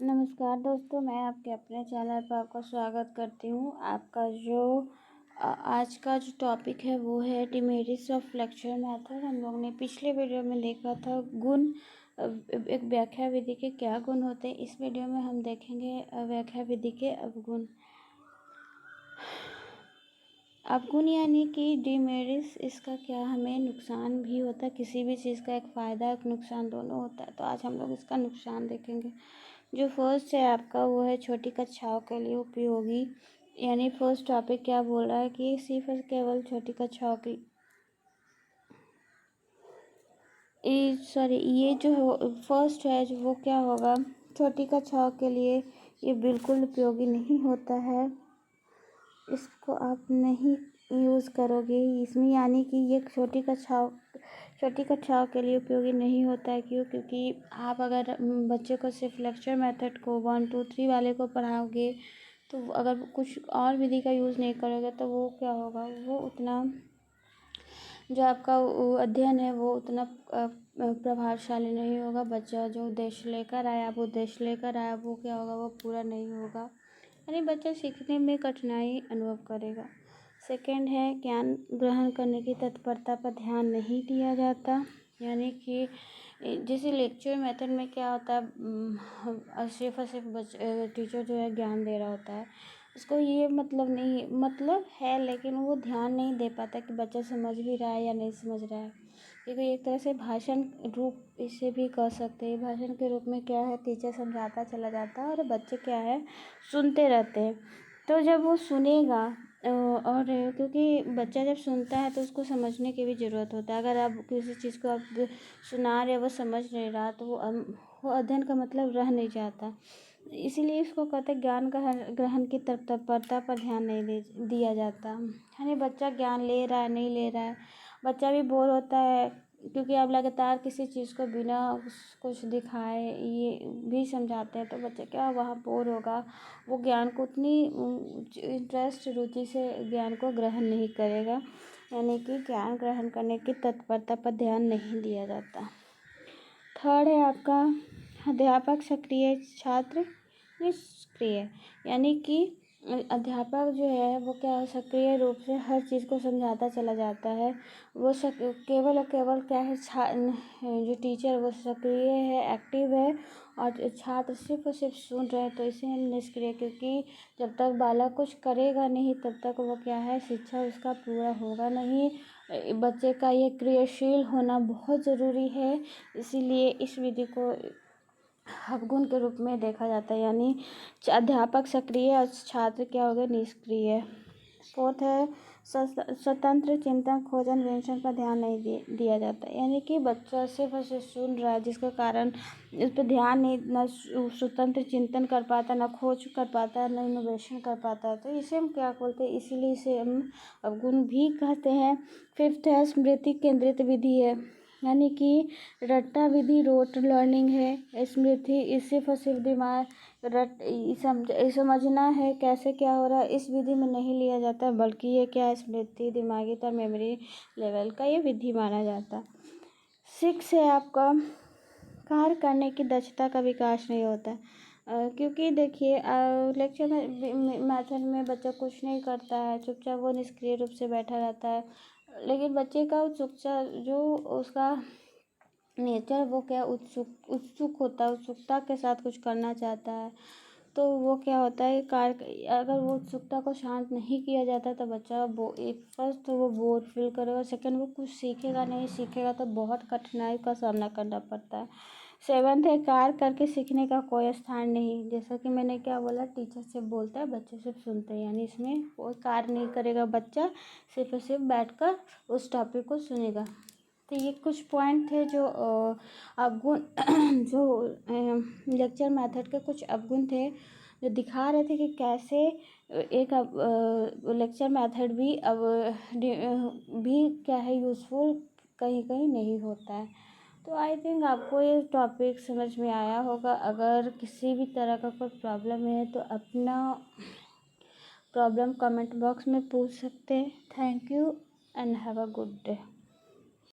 नमस्कार दोस्तों, मैं आपके अपने चैनल पर आपका स्वागत करती हूँ। आपका जो आज का जो टॉपिक है वो है डिमेरिट्स ऑफ लेक्चर मेथड। हम लोग ने पिछले वीडियो में देखा था गुण, एक व्याख्या विधि के क्या गुण होते हैं। इस वीडियो में हम देखेंगे व्याख्या विधि के अवगुण। अवगुण यानी कि डिमेरिट्स, इसका क्या हमें नुकसान भी होता है। किसी भी चीज़ का एक फ़ायदा एक नुकसान दोनों होता है, तो आज हम लोग इसका नुकसान देखेंगे। जो फर्स्ट है आपका वो है छोटी कक्षाओं के लिए उपयोगी। यानी फर्स्ट टॉपिक क्या बोल रहा है कि सिर्फ और केवल छोटी कक्षाओं की ये जो फर्स्ट है जो वो क्या होगा, छोटी कक्षाओं के लिए ये बिल्कुल उपयोगी नहीं होता है। इसको आप नहीं यूज़ करोगे इसमें, यानी कि ये छोटी कक्षाओं के लिए उपयोगी नहीं होता है। क्योंकि आप अगर बच्चे को सिर्फ लेक्चर मेथड को 1 2 3 वाले को पढ़ाओगे, तो अगर कुछ और विधि का यूज़ नहीं करोगे तो वो क्या होगा, वो उतना जो आपका अध्ययन है वो उतना प्रभावशाली नहीं होगा। बच्चा जो उद्देश्य लेकर आया, वो क्या होगा, वो पूरा नहीं होगा। यानी बच्चा सीखने में कठिनाई अनुभव करेगा। सेकंड है ज्ञान ग्रहण करने की तत्परता पर ध्यान नहीं दिया जाता। यानी कि जैसे लेक्चर मेथड में क्या होता है, सिर्फ और सिर्फ टीचर जो है ज्ञान दे रहा होता है, उसको ये मतलब है लेकिन वो ध्यान नहीं दे पाता कि बच्चा समझ भी रहा है या नहीं समझ रहा है। क्योंकि एक तरह से भाषण रूप इसे भी कह सकते हैं। भाषण के रूप में क्या है, टीचर समझाता चला जाता है और बच्चे क्या है, सुनते रहते हैं। तो जब वो सुनेगा और क्योंकि बच्चा जब सुनता है तो उसको समझने की भी ज़रूरत होता है। अगर आप किसी चीज़ को आप सुना रहे, वो समझ नहीं रहा, तो वो अध्ययन का मतलब रह नहीं जाता। इसीलिए इसको कहते हैं ज्ञान ग्रहण की तत्परता पर ध्यान नहीं दिया जाता। यानी बच्चा ज्ञान ले रहा है नहीं ले रहा है, बच्चा भी बोर होता है। क्योंकि आप लगातार किसी चीज़ को बिना कुछ दिखाए ये भी समझाते हैं, तो बच्चा क्या वहाँ बोर होगा, वो ज्ञान को उतनी इंटरेस्ट रुचि से ज्ञान को ग्रहण नहीं करेगा। यानी कि ज्ञान ग्रहण करने की तत्परता पर ध्यान नहीं दिया जाता। थर्ड है आपका अध्यापक सक्रिय, छात्र निष्क्रिय। यानी कि अध्यापक जो है वो क्या सक्रिय रूप से हर चीज़ को समझाता चला जाता है। वो केवल और केवल क्या है, जो टीचर वो सक्रिय है, एक्टिव है, और छात्र सिर्फ और सिर्फ सुन रहे हैं, तो इसे हम निष्क्रिय। क्योंकि जब तक बालक कुछ करेगा नहीं तब तक वो क्या है, शिक्षा उसका पूरा होगा नहीं। बच्चे का ये क्रियाशील होना बहुत ज़रूरी है। इसीलिए इस विधि को अवगुण के रूप में देखा जाता है। यानी अध्यापक सक्रिय और छात्र क्या हो गए, निष्क्रिय। फोर्थ है स्वतंत्र चिंतन, खोज अन्वेषण पर ध्यान नहीं दिया जाता। यानी कि बच्चा सिर्फ और सिर्फ सुन रहा है, जिसके कारण इस पर ध्यान नहीं, न स्वतंत्र चिंतन कर पाता, न खोज कर पाता, न इनोवेशन कर पाता। तो इसे हम क्या बोलते हैं, इसीलिए इसे हम अवगुण भी कहते हैं। फिफ्थ है स्मृति केंद्रित विधि है। यानी कि रट्टा विधि रोट लर्निंग है। स्मृति सिर्फ और सिर्फ दिमाग समझना है कैसे क्या हो रहा है, इस विधि में नहीं लिया जाता, बल्कि ये क्या है, स्मृति दिमागी और मेमोरी लेवल का ये विधि माना जाता। 6 है आपका कार्य करने की दक्षता का विकास नहीं होता। क्योंकि देखिए लेक्चर मेथड में बच्चा कुछ नहीं करता है, चुपचाप वो निष्क्रिय रूप से बैठा रहता है। लेकिन बच्चे का उत्सुकता, जो उसका नेचर वो क्या उत्सुक होता है, उत्सुकता के साथ कुछ करना चाहता है, तो वो क्या होता है, अगर वो उत्सुकता को शांत नहीं किया जाता तो बच्चा फर्स्ट तो वो बोर फील करेगा, सेकंड वो कुछ सीखेगा तो बहुत कठिनाई का सामना करना पड़ता है। 7th है कार्य करके सीखने का कोई स्थान नहीं। जैसा कि मैंने क्या बोला, टीचर सिर्फ बोलता है, बच्चे सिर्फ सुनते हैं, यानी इसमें कोई कार्य नहीं करेगा, बच्चा सिर्फ और सिर्फ बैठकर उस टॉपिक को सुनेगा। तो ये कुछ पॉइंट थे जो अवगुण जो लेक्चर मेथड के कुछ अवगुण थे, जो दिखा रहे थे कि कैसे एक लेक्चर मेथड भी क्या है, यूज़फुल कहीं कहीं नहीं होता है। तो आई थिंक आपको ये टॉपिक समझ में आया होगा। अगर किसी भी तरह का कोई प्रॉब्लम है तो अपना प्रॉब्लम कमेंट बॉक्स में पूछ सकते हैं। Thank you and have a good day.